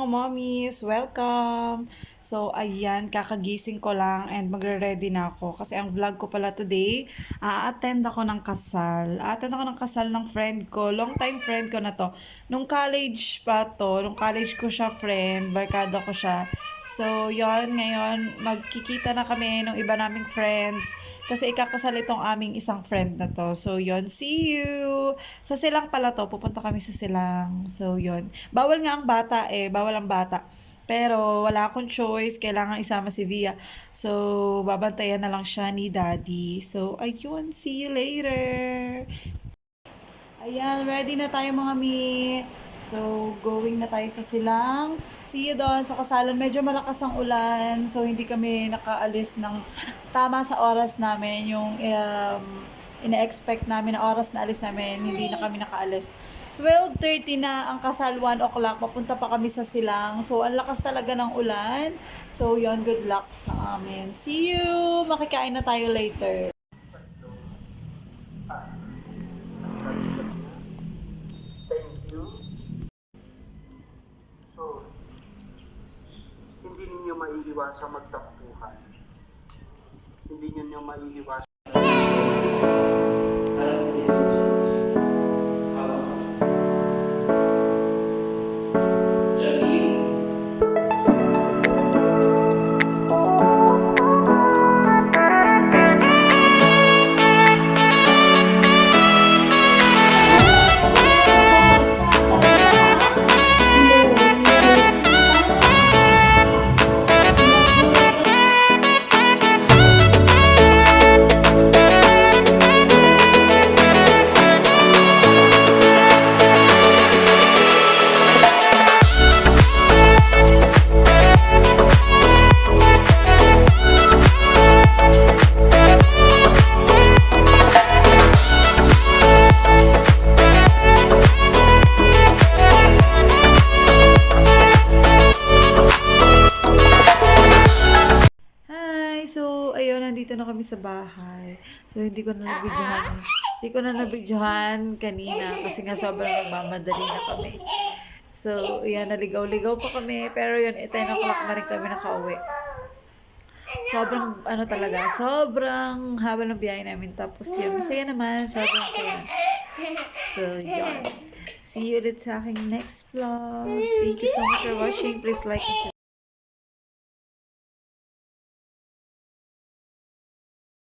mommies! Welcome! So, ayan, kakagising ko lang and magre-ready na ako. Kasi ang vlog ko pala today, a-attend ako ng kasal. A-attend ako ng kasal ng friend ko. Long time friend ko na to. Nung college pa to, nung college ko siya friend, barkada ko siya. So, yon ngayon, magkikita na kami nung iba naming friends. Kasi ikakasal itong aming isang friend na to. So, yon see you! Sa Silang pala to, pupunta kami sa Silang. So, yon bawal nga ang bata bawal ang bata. Pero wala akong choice, kailangan isama si Via. So, babantayan na lang siya ni Daddy. So, ayun, see you later! Ayan, ready na tayo mga mi. So, going na tayo sa Silang. See you doon sa kasalan. Medyo malakas ang ulan. So, hindi kami nakaalis ng tama sa oras namin. Yung ina-expect namin na oras na alis namin, hindi na kami nakaalis. 12:30 na ang kasal, 1 o'clock. Papunta pa kami sa Silang. So, ang lakas talaga ng ulan. So, yon good luck sa amin. See you! Makikain na tayo later. Thank you. So, hindi ninyo maiiwasang magtampuhan. Hindi ninyo maiiwasan. So, ayun, nandito na kami sa bahay. So, hindi ko na nabidyohan kanina kasi nga sobrang nagmamadali na kami. So, ayan, naligaw-ligaw pa kami. Pero yun, 10 o'clock na rin kami nakauwi. Sobrang, sobrang haba ng biyahe namin. Tapos yun, masaya naman. Sobrang saya. So, yun. See you ulit sa aking next vlog. Thank you so much for watching. Please like and subscribe.